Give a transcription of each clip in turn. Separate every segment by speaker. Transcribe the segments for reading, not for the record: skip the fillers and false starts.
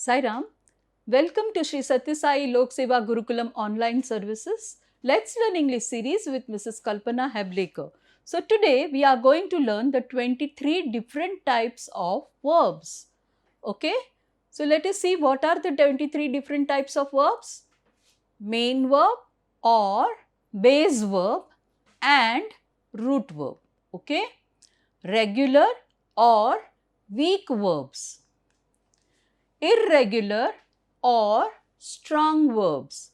Speaker 1: Sairam, welcome to Sri Sathya Sai Lok Seva Gurukulam online services. Let's learn English series with Mrs. Kalpana Heblekar. So today we are going to learn the 23 different types of verbs. Okay, so let us see what are the 23 different types of verbs. Main verb or base verb and root verb. Okay, regular or weak verbs, irregular or strong verbs,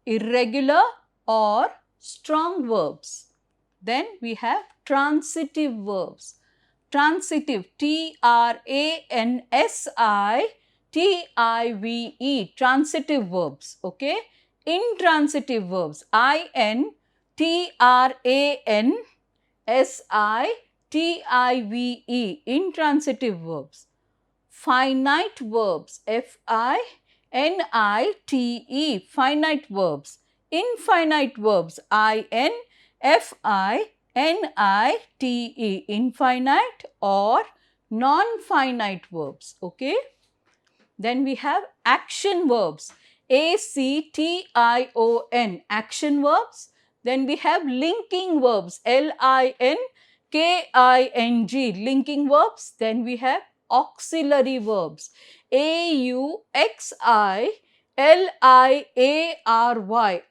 Speaker 1: irregular or strong verbs. Then we have transitive verbs. Transitive, Transitive, transitive verbs. Okay. Intransitive verbs, Intransitive, intransitive verbs. Finite verbs, Finite, finite verbs. Infinite verbs, Infinite, infinite or non-finite verbs. Okay. Then we have action verbs, Action, action verbs. Then we have linking verbs, Linking, linking verbs. Then we have auxiliary verbs, Auxiliary,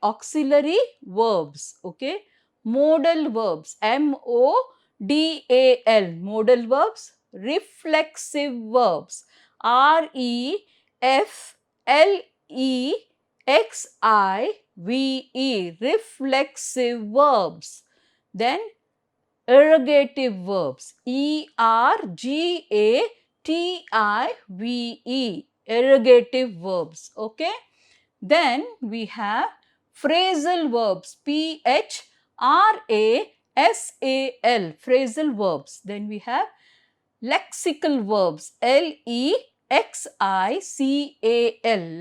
Speaker 1: auxiliary verbs. Okay. Modal verbs, Modal, modal verbs. Reflexive verbs, Reflexive, reflexive verbs. Then ergative verbs, Ergative, ergative verbs. Okay. Then we have phrasal verbs, Phrasal, phrasal verbs. Then we have lexical verbs, Lexical,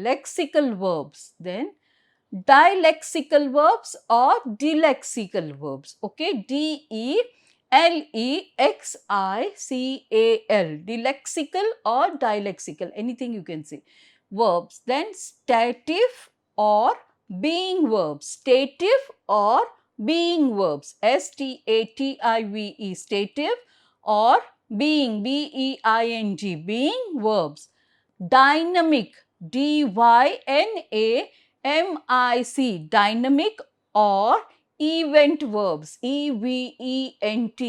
Speaker 1: lexical verbs. Then dilexical verbs or dilexical verbs. Okay, Delexical, dilexical or dilexical, anything you can say. Verbs. Then stative or being verbs, stative or being verbs, Stative, stative or being, being verbs. Dynamic, Dynamic, dynamic or event verbs, event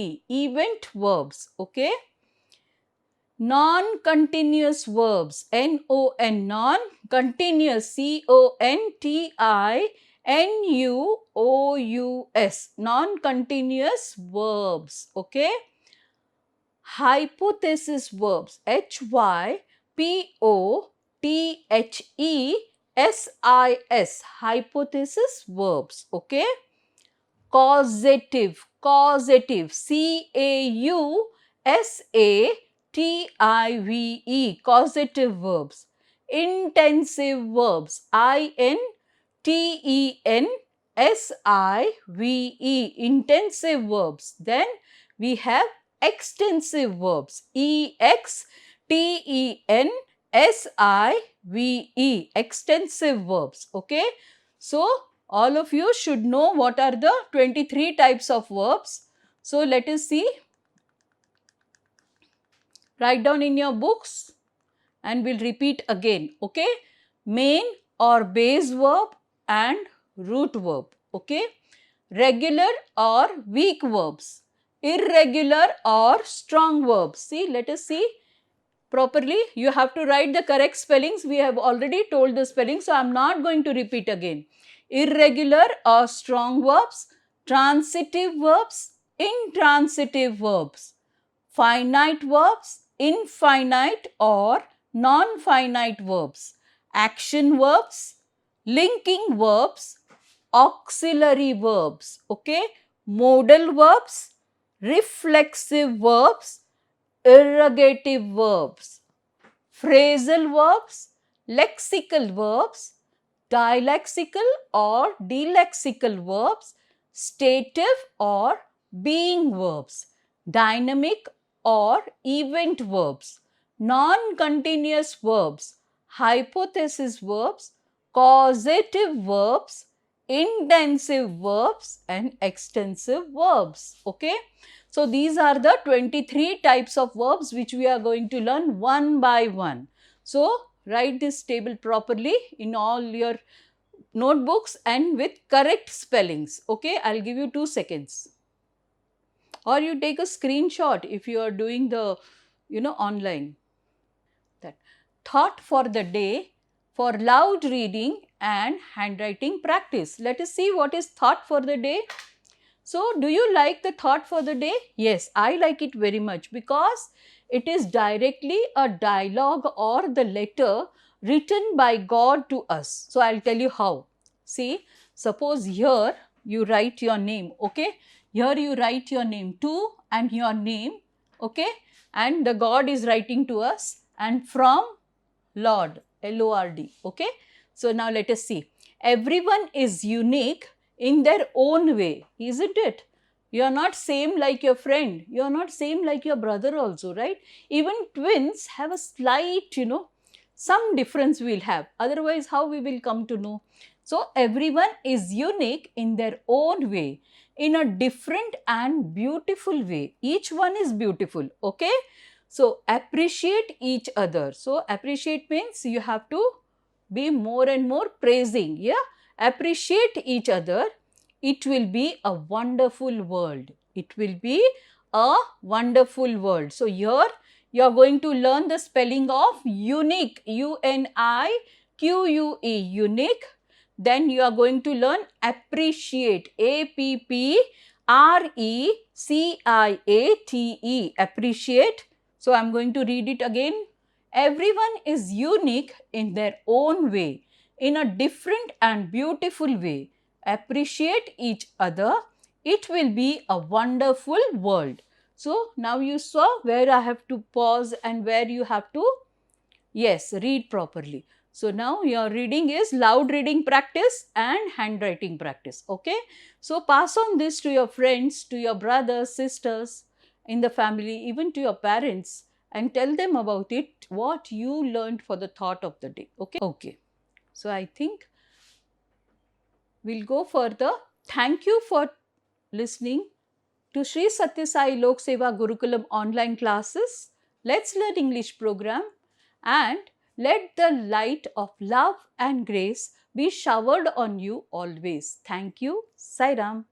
Speaker 1: verbs. Okay. Non-continuous verbs, non-continuous, Continuous, non-continuous verbs. Okay. Hypothesis verbs, Hypothesis, hypothesis verbs. Okay. Causative, causative verbs. Intensive verbs, intensive verbs. Then we have extensive verbs, extensive verbs. Okay. So all of you should know what are the 23 types of verbs. So let us see. Write down in your books and we'll repeat again. Okay. Main or base verb and root verb. Okay. Regular or weak verbs. Irregular or strong verbs. See, let us see properly. You have to write the correct spellings. We have already told the spelling, so I am not going to repeat again. Irregular or strong verbs, transitive verbs, intransitive verbs, finite verbs, infinite or non-finite verbs, action verbs, linking verbs, auxiliary verbs. Okay, modal verbs, reflexive verbs, ergative verbs, phrasal verbs, lexical verbs, dilexical or dilexical verbs, stative or being verbs, dynamic or event verbs, non-continuous verbs, hypothesis verbs, causative verbs, intensive verbs and extensive verbs. Okay. So, these are the 23 types of verbs which we are going to learn one by one. So, write this table properly in all your notebooks and with correct spellings. Okay. I will give you 2 seconds. Or you take a screenshot if you are doing the, online. That thought for the day for loud reading and handwriting practice. Let us see what is thought for the day. So, do you like the thought for the day? Yes, I like it very much because it is directly a dialogue or the letter written by God to us. So, I will tell you how. See, suppose here you write your name, okay? Here you write your name too and your name, okay? And the God is writing to us and from Lord, Lord, okay? So, now let us see. Everyone is unique in their own way, isn't it? You are not same like your friend, you are not same like your brother also, right? Even twins have a slight, some difference we will have, otherwise how we will come to know? So, everyone is unique in their own way, in a different and beautiful way. Each one is beautiful, okay? So, appreciate each other. So, appreciate means you have to be more and more praising, yeah? Appreciate each other. It will be a wonderful world. It will be a wonderful world. So, here you are going to learn the spelling of unique, U-N-I-Q-U-E, unique. Then you are going to learn appreciate, A-P-P-R-E-C-I-A-T-E, appreciate. So, I am going to read it again. Everyone is unique in their own way, in a different and beautiful way. Appreciate each other. It will be a wonderful world. So, now you saw where I have to pause and where you have to, yes, read properly. So, now your reading is loud reading practice and handwriting practice. Okay. So, pass on this to your friends, to your brothers, sisters in the family, even to your parents, and tell them about it, what you learned for the thought of the day. Okay. Okay. So, I think we'll go further. Thank you for listening to Sri Sathya Sai Lok Seva Gurukulam online classes. Let's Learn English program, and let the light of love and grace be showered on you always. Thank you. Sai Ram.